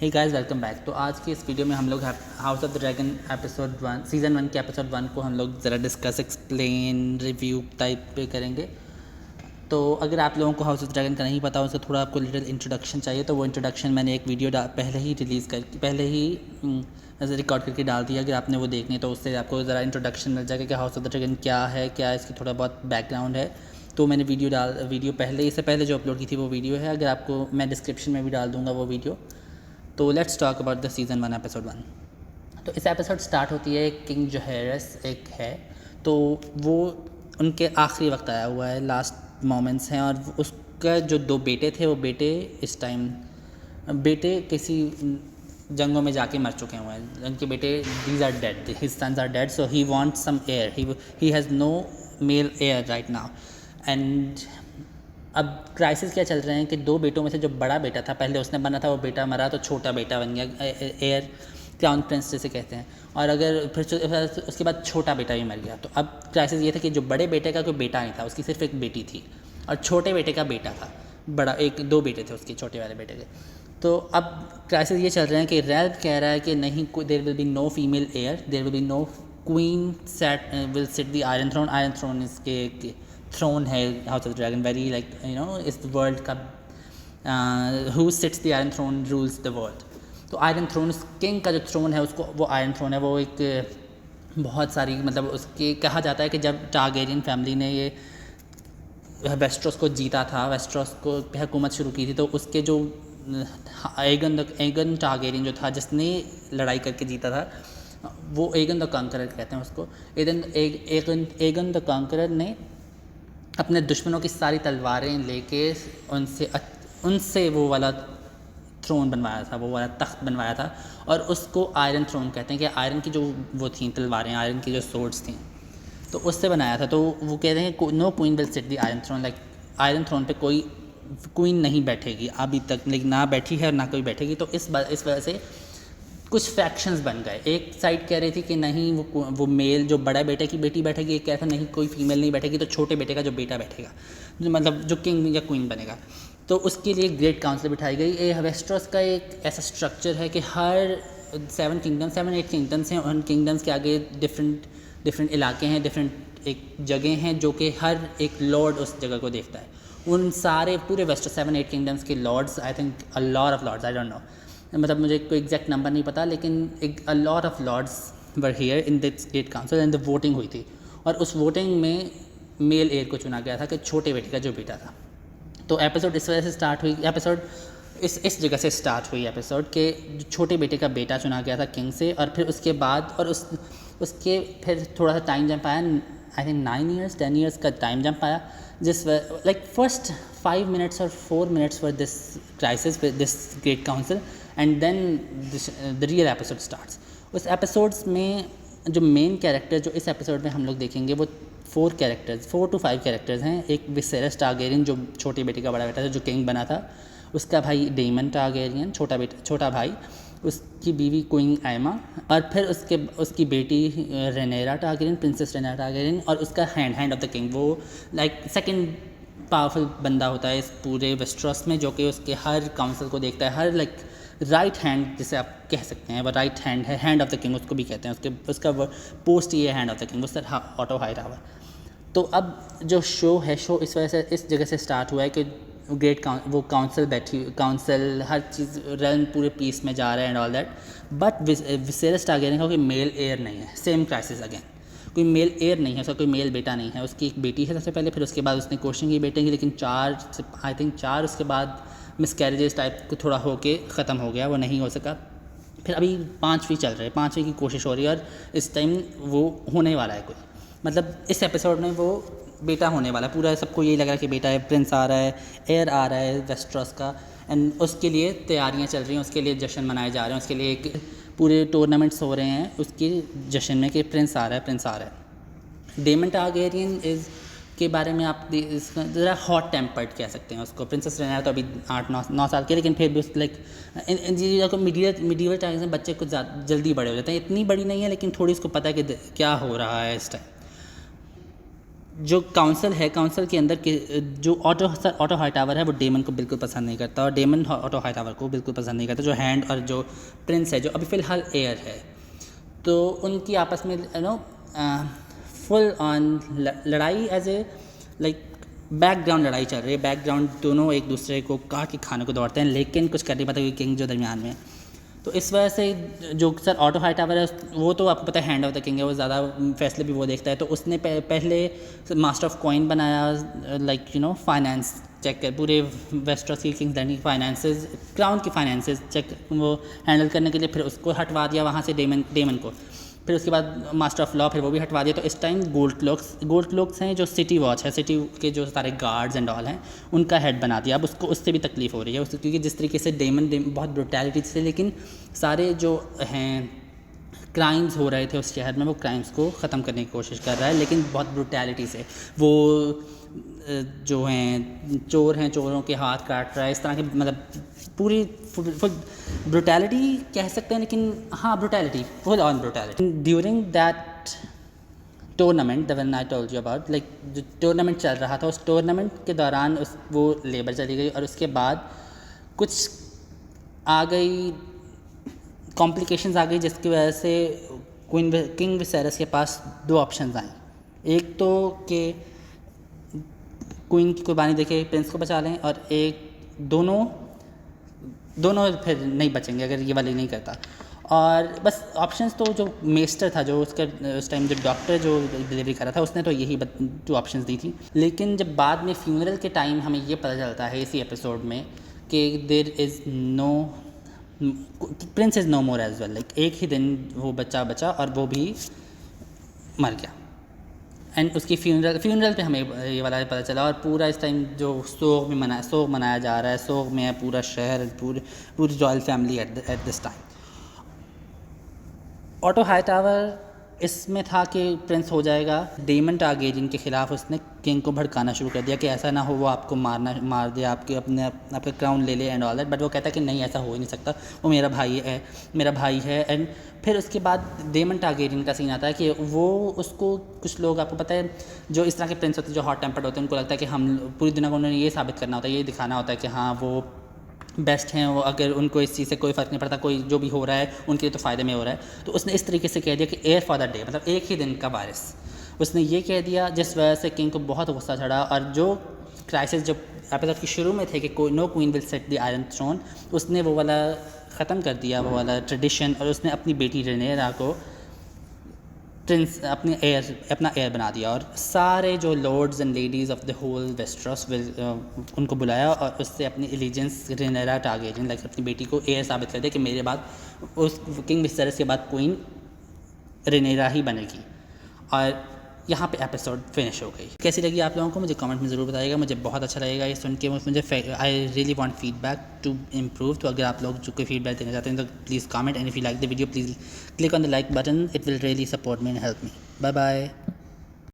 Hey guys welcome back. तो आज की इस वीडियो में हम लोग house of the dragon episode 1 season 1 के एपिसोड 1 को हम लोग ज़रा डिस्कस एक्सप्लेन रिव्यू टाइप पे करेंगे। तो अगर आप लोगों को हाउस ऑफ द ड्रैगन का नहीं पता हो, उसका थोड़ा आपको लिटिल इंट्रोडक्शन चाहिए, तो वो इंट्रोडक्शन मैंने एक वीडियो पहले ही रिकॉर्ड करके डाल दिया। अगर आपने वो देखनी है तो उससे आपको ज़रा इंट्रोडक्शन मिल जाएगा कि हाउस ऑफ द ड्रैगन क्या है, क्या इसकी थोड़ा बहुत बैकग्राउंड है। तो मैंने वीडियो इससे पहले जो अपलोड की थी वो वीडियो है, अगर आपको मैं डिस्क्रिप्शन में भी डाल दूँगा वो वीडियो। तो let's talk about the season 1 episode 1। तो इस एपिसोड स्टार्ट होती है, किंग जहेरस एक है, तो वो उनके आखिरी वक्त आया हुआ है, लास्ट मोमेंट्स हैं, और उसका जो 2 बेटे थे वो बेटे किसी जंगों में जाके मर चुके हुए हैं। उनके बेटे these are dead, his sons are dead, so he wants some heir, he has no male heir right now. And अब क्राइसिस क्या चल रहे हैं कि 2 बेटों में से जो बड़ा बेटा था, पहले उसने बना था, वो बेटा मरा तो छोटा बेटा बन गया, एयर क्राउन प्रिंस जैसे कहते हैं, और अगर फिर उसके बाद छोटा बेटा भी मर गया। तो अब क्राइसिस ये था कि जो बड़े बेटे का कोई बेटा नहीं था, उसकी सिर्फ एक बेटी थी, और छोटे बेटे का बेटा था, बड़ा 2 बेटे थे उसके, छोटे वाले बेटे के। तो अब क्राइसिस ये चल रहे हैं कि रैल्फ कह रहा है कि नहीं, there will be no female heir, there will be no queen will sit the iron throne. Iron throne इसके थ्रोन है house of the dragon, very like इस वर्ल्ड का who sits the iron throne rules the world. तो iron throne, उस king का जो throne है, उसको वो आयरन थ्रोन है, वो एक बहुत सारी मतलब उसके कहा जाता है कि जब टारगेरियन फैमिली ने ये वेस्ट्रोस को जीता था, वेस्ट्रोस को हुकूमत शुरू की थी, तो उसके जो एगन टारगेरियन जो था, जिसने लड़ाई करके जीता था, वो एगन द कॉन्करर कहते हैं उसको। एगन द कॉन्करर ने अपने दुश्मनों की सारी तलवारें लेके उनसे वो वाला थ्रोन बनवाया था, वो वाला तख्त बनवाया था, और उसको आयरन थ्रोन कहते हैं कि आयरन की जो वो थी तलवारें, आयरन की जो सोर्ड्स थी, तो उससे बनाया था। तो वो कहते हैं कि no queen will sit the iron throne, like iron throne पे कोई क्वीन नहीं बैठेगी अभी तक, लेकिन ना बैठी है और ना कोई बैठेगी। तो इस वजह से कुछ फैक्शंस बन गए। एक साइड कह रही थी कि नहीं, वो मेल जो बड़ा बेटे की बेटी बैठेगी, एक कह रहा था नहीं, कोई फीमेल नहीं बैठेगी, तो छोटे बेटे का जो बेटा बैठेगा, मतलब जो किंग या क्वीन बनेगा। तो उसके लिए ग्रेट काउंसिल बिठाई गई। ये वेस्टरोस का एक ऐसा स्ट्रक्चर है कि हर 7 8 किंगडम्स हैं, उन किंगडम्स के आगे डिफरेंट इलाके हैं, डिफरेंट एक जगह हैं, जो कि हर एक लॉर्ड उस जगह को देखता है। उन सारे पूरे 7 8 किंगडम्स के lords, I think a lot of lords, I don't know, मतलब मुझे कोई एग्जैक्ट नंबर नहीं पता, लेकिन एक a lot of lords were here in this great council, and the voting हुई थी, और उस वोटिंग में मेल एयर को चुना गया था कि छोटे बेटे का जो बेटा था। तो एपिसोड इस वजह से स्टार्ट हुई, एपिसोड इस जगह से स्टार्ट हुई एपिसोड के छोटे बेटे का बेटा चुना गया था किंग से, और फिर उसके बाद और उसके फिर थोड़ा सा टाइम जंप आया, आई थिंक 9 years 10 years का टाइम जंप आया, जिस लाइक फर्स्ट 5 minutes और 4 minutes for this crisis with this great council, and then the real episode starts. उस एपिसोड्स में जो मेन कैरेक्टर जो इस एपिसोड में हम लोग देखेंगे, वो 4 to 5 कैरेक्टर्स हैं। एक विसेरस टारगेरियन, जो छोटी बेटी का बड़ा बेटा था, जो किंग बना था, उसका भाई डेमन टारगेरियन, छोटा भाई, उसकी बीवी क्वीन एमा, और फिर उसकी बेटी रेनेरा टारगेरियन, प्रिंसेस रेनेरा टारगेरियन, और उसका हैंड ऑफ द किंग, वो लाइक सेकंड पावरफुल बंदा होता है इस पूरे वेस्ट्रोस में, जो कि उसके हर काउंसिल को देखता है, हर लाइक राइट हैंड जिसे आप कह सकते हैं, वो राइट हैंड है, हैंड ऑफ द किंग उसको भी कहते हैं, उसका पोस्ट ये है हैंड ऑफ द किंग, उससे ऑटो हाईटावर। तो अब जो शो इस वजह से इस जगह से स्टार्ट हुआ है कि वो काउंसिल हर चीज़ रन पूरे पीस में जा रहा है and all that, but Viserys Targaryen का कोई मेल एयर नहीं है। सेम क्राइसिस अगेन, कोई मेल एयर नहीं है, उसका कोई मेल बेटा नहीं है। उसकी एक बेटी है सबसे पहले, फिर उसके बाद उसने कोशिश की बेटे की, लेकिन 4 उसके बाद मिसकैरेजेस टाइप को थोड़ा होके ख़त्म हो गया, वो नहीं हो सका। फिर अभी 5वीं चल रही है, 5वीं की कोशिश हो रही है, और इस टाइम वो होने वाला है कोई, मतलब इस एपिसोड में वो बेटा होने वाला है। पूरा सबको यही लग रहा है कि बेटा है, प्रिंस आ रहा है, एयर आ रहा है वेस्ट्रोस का, एंड उसके लिए तैयारियां चल रही हैं, उसके लिए जश्न मनाए जा रहे हैं, उसके लिए एक पूरे टूर्नामेंट्स हो रहे हैं उसके जश्न में कि प्रिंस आ रहा है। डेमन टारगेरियन के बारे में आप ज़रा हॉट टेम्पर्ड कह सकते हैं उसको। प्रिंसेस रेनेरा तो अभी 8 9 साल की, लेकिन फिर भी उस लाइक इन चीज़ों को मीडियल टाइम्स में बच्चे कुछ जल्दी बड़े हो जाते हैं, इतनी बड़ी नहीं है, लेकिन थोड़ी उसको पता है कि क्या हो रहा है इस टाइम। जो काउंसिल है, काउंसिल के अंदर के जो ऑटो हाईटावर है वो डेमन को बिल्कुल पसंद नहीं करता, और डेमन ऑटो हाईटावर को बिल्कुल पसंद नहीं करता। जो हैंड और जो प्रिंस है, जो अभी फ़िलहाल एयर है, तो उनकी आपस में फुल ऑन लड़ाई एज ए लाइक बैकग्राउंड लड़ाई चल रही है। बैकग्राउंड दोनों एक दूसरे को काट के खाने को दौड़ते हैं, लेकिन कुछ कर नहीं पाता क्योंकि किंग जो दरमियान में है। तो इस वजह से जो सर ऑटो हाईटावर है वो तो आपको पता है हैंड ऑफ द किंग है, वो ज़्यादा फैसले भी वो देखता है। तो उसने पहले मास्टर ऑफ कॉइन बनाया, लाइक फाइनेंस चेक कर पूरे वेस्टर्स की किंग्स लैंड की फाइनेंसेस, क्राउन की फाइनेंसेस चेक वो हैंडल करने के लिए। फिर उसको हटवा दिया वहाँ से डेमन को। फिर उसके बाद मास्टर ऑफ लॉ, फिर वो भी हटवा दिया। तो इस टाइम गोल्ड क्लोक्स हैं जो सिटी वॉच है, सिटी के जो सारे गार्ड्स एंड ऑल हैं, उनका हेड बना दिया। अब उसको उससे भी तकलीफ़ हो रही है क्योंकि जिस तरीके से डेमन बहुत ब्रुटैलिटी से, लेकिन सारे जो हैं क्राइम्स हो रहे थे उस शहर में, वो क्राइम्स को ख़त्म करने की कोशिश कर रहा है, लेकिन बहुत ब्रुटैलिटी से। वो जो हैं चोर हैं, चोरों के हाथ काट रहा है, इस तरह के मतलब पूरी ब्रुटैलिटी कह सकते हैं, लेकिन हाँ brutality, full on brutality. During that tournament the when I told you about, like जो टूर्नामेंट चल रहा था, उस टूर्नामेंट के दौरान वो लेबर चली गई, और उसके बाद कुछ आ गई कॉम्प्लिकेशंस आ गई, जिसकी वजह से किंग विसेरस के पास दो ऑप्शंस आए। एक तो कि क्वीन की कुर्बानी देके प्रिंस को बचा लें, और एक दोनों फिर नहीं बचेंगे अगर ये वाली नहीं करता। और बस ऑप्शंस तो जो मेस्टर था, जो उसका उस टाइम जो डॉक्टर जो डिलीवरी कर रहा था, उसने तो यही टू ऑप्शंस दी थी। लेकिन जब बाद में फ्यूनरल के टाइम हमें ये पता चलता है इसी एपिसोड में कि there is no prince is no more as well, like एक ही दिन वो बच्चा बचा और वो भी मर गया। एंड उसकी फ्यूनरल पे हमें ये वाला पता चला, और पूरा इस टाइम जो सोग मनाया जा रहा है, सोग में है पूरा शहर, पूरी royal family at this time. Auto Hightower इसमें था कि प्रिंस हो जाएगा। डेमन टारगेरियन के ख़िलाफ़ उसने किंग को भड़काना शुरू कर दिया कि ऐसा ना हो वो आपको मार दे, आपका क्राउन ले ले एंड ऑल दैट। बट वो कहता है कि नहीं, ऐसा हो ही नहीं सकता, वो मेरा भाई है। एंड फिर उसके बाद डेमन टारगेरियन का सीन आता है कि वो उसको, कुछ लोग आपको पता है जो इस तरह के प्रिंस होते हैं जो हॉट टेम्पर्ड होते हैं, उनको लगता है कि हम पूरी दुनिया को उन्होंने ये साबित करना होता है, ये दिखाना होता है कि हाँ वो बेस्ट हैं, वो अगर उनको इस चीज़ से कोई फ़र्क नहीं पड़ता, कोई जो भी हो रहा है उनके लिए तो फ़ायदे में हो रहा है। तो उसने इस तरीके से कह दिया कि एयर फॉर द डे, मतलब एक ही दिन का वारिस, उसने ये कह दिया, जिस वजह से किंग को बहुत गुस्सा चढ़ा। और जो क्राइसिस जब एपिसोड के शुरू में थे कि कोई no queen will set the iron throne, उसने वो वाला ख़त्म कर दिया, वो वाला ट्रेडिशन, और उसने अपनी बेटी रेनेरा को प्रिंस अपना एयर बना दिया। और सारे जो lords and ladies of the whole Westeros उनको बुलाया और उससे अपनी एलिजेंस रेनेरा टारगेरियन, लाइक अपनी बेटी को एयर साबित कर दिया कि मेरे बाद उस किंग विसेरस के बाद क्वीन रेनेरा ही बनेगी। और यहाँ पे एपिसोड फिनिश हो गई। कैसी लगी आप लोगों को मुझे कमेंट में ज़रूर बताइएगा, मुझे बहुत अच्छा लगेगा ये सुन के। मुझे I really want feedback to improve. तो अगर आप लोग जो कोई फीडबैक देना चाहते हैं तो please comment, and if you like the video please click on the like button, it will really support me and help me. Bye bye.